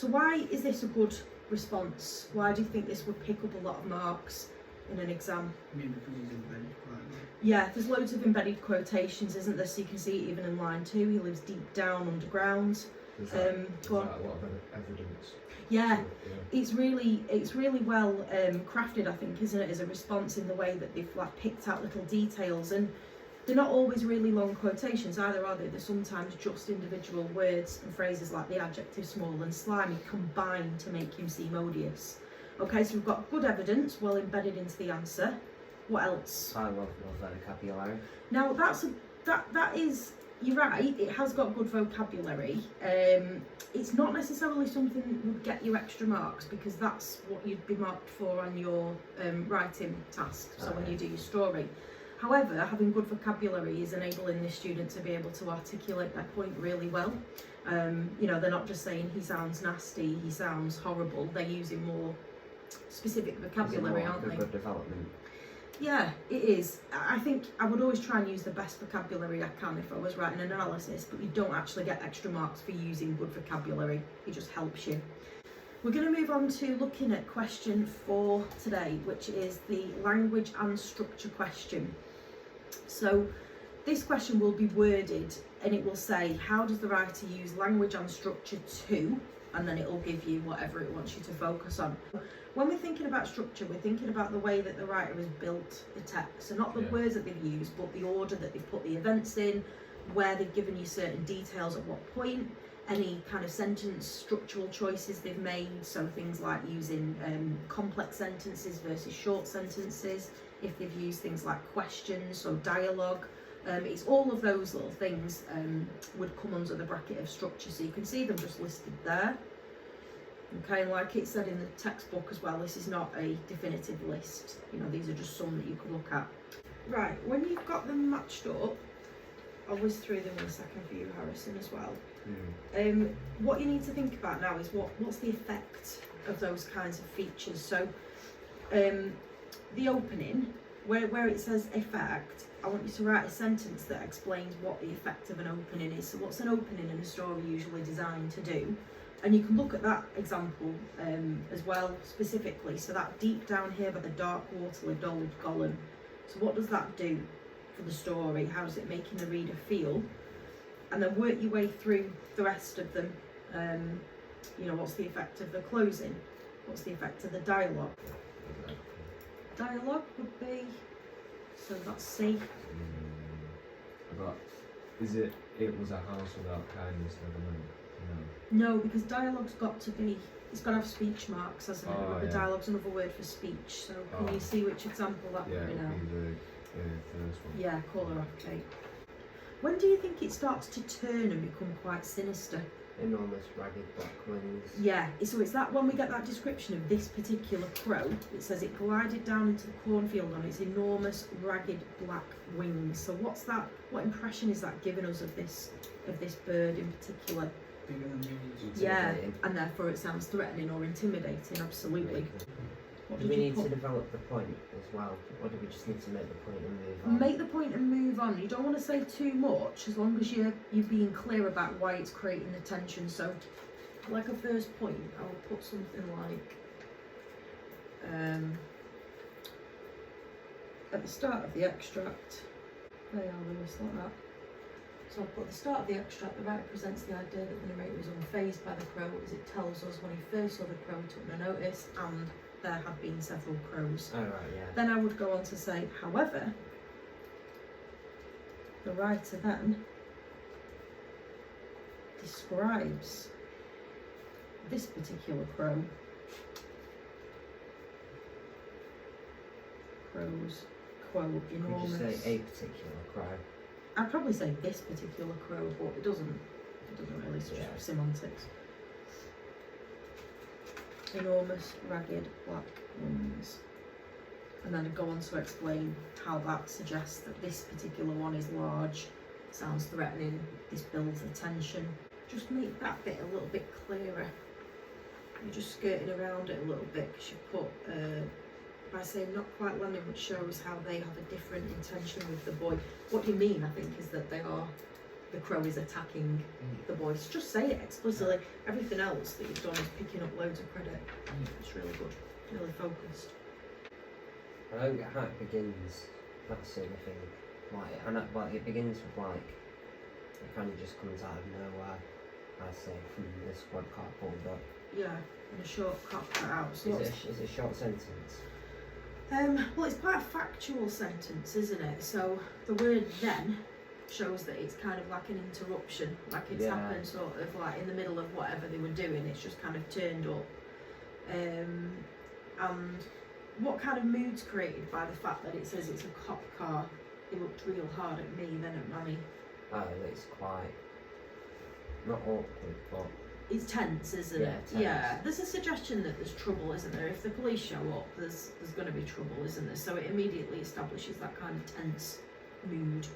So why is this a good response? Why do you think this would pick up a lot of marks in an exam? I mean, because he's embedded quite a lot. Yeah, there's loads of embedded quotations, isn't there? So you can see it even in line 2, he lives deep down underground. Is that a lot of evidence? Yeah, it's really well crafted, I think, isn't it, as a response in the way that they've like picked out little details, and they're not always really long quotations either, are they? They're sometimes just individual words and phrases like the adjective small and slimy combined to make him seem odious. Okay, so we've got good evidence well embedded into the answer. What else? I love vocabulary. Now that is, you're right, it has got good vocabulary. It's not necessarily something that would get you extra marks, because that's what you'd be marked for on your writing task, so when you do your story. However, having good vocabulary is enabling the student to be able to articulate their point really well. You know, they're not just saying he sounds nasty, he sounds horrible, they're using more specific vocabulary, aren't they? Good development. Yeah, it is. I think I would always try and use the best vocabulary I can if I was writing an analysis, but you don't actually get extra marks for using good vocabulary. It just helps you. We're going to move on to looking at question 4 today, which is the language and structure question. So this question will be worded and it will say, how does the writer use language and structure to, and then it will give you whatever it wants you to focus on. When we're thinking about structure, we're thinking about the way that the writer has built the text. So not the words that they've used, but the order that they've put the events in, where they've given you certain details at what point, any kind of sentence structural choices they've made. So things like using complex sentences versus short sentences, if they've used things like questions or dialogue. It's all of those little things would come under the bracket of structure. So you can see them just listed there. Okay, and like it said in the textbook as well, this is not a definitive list. You know, these are just some that you could look at. Right, when you've got them matched up, I'll whiz through them in a second for you, Harrison, as well. What you need to think about now is what's the effect of those kinds of features. So the opening, where it says effect, I want you to write a sentence that explains what the effect of an opening is. So what's an opening in a story usually designed to do? And you can look at that example as well, specifically. So that deep down here by the dark water, a dulled Gollum. So what does that do for the story? How is it making the reader feel? And then work your way through the rest of them. You know, what's the effect of the closing? What's the effect of the dialogue? Dialogue would be, so that's C. But is it was a house without kindness, never mind? No, because dialogue's got to be, it's got to have speech marks, hasn't it? The dialogue's another word for speech. So can you see which example that would be now? Yeah, the first one. Yeah, call her off, Kate. When do you think it starts to turn and become quite sinister? Enormous ragged black wings. Yeah, so it's that when we get that description of this particular crow, it says it glided down into the cornfield on its enormous ragged black wings. So what's that? What impression is that giving us of this bird in particular? Bigger than me. Yeah, and therefore it sounds threatening or intimidating. Absolutely. Do we need to develop the point as well, or do we just need to make the point and move on? Make the point and move on. You don't want to say too much, as long as you're being clear about why it's creating the tension. So, like a first point, I'll put something like at the start of the extract. They are the list like that. So I'll put at the start of the extract, the writer presents the idea that the narrator is unfazed by the crow, as it tells us when he first saw the crow, he took no notice, and there had been several crows. Oh, right, yeah. Then I would go on to say, however, the writer then describes this particular crow. Crows, quote, enormous. Would you say a particular crow? I'd probably say this particular crow, but it doesn't really switch semantics. Enormous, ragged, black wings. And then I'd go on to explain how that suggests that this particular one is large, sounds threatening, this builds the tension. Just make that bit a little bit clearer. You're just skirting around it a little bit, because you put, by saying not quite landing, which shows how they have a different intention with the boy. What you mean, I think, is that they are the crow is attacking the voice. Just say it explicitly. Everything else that you've done is picking up loads of credit. It's really good, really focused. I don't get how it begins. That's the only thing. Like, it begins with like, it kind of just comes out of nowhere. I say from the squad car pulled up. Yeah, in a short cut out. So Is it a short sentence? well, it's quite a factual sentence, isn't it? So the word then shows that it's kind of like an interruption, like it's happened sort of like in the middle of whatever they were doing. It's just kind of turned up. And what kind of mood's created by the fact that it says it's a cop car? He looked real hard at me, then at Manny. Oh, it's quite not awkward, but It's tense, isn't Yeah, it? tense. Yeah. There's a suggestion that there's trouble, isn't there? If the police show up, there's going to be trouble, isn't there? So it immediately establishes that kind of tense mood.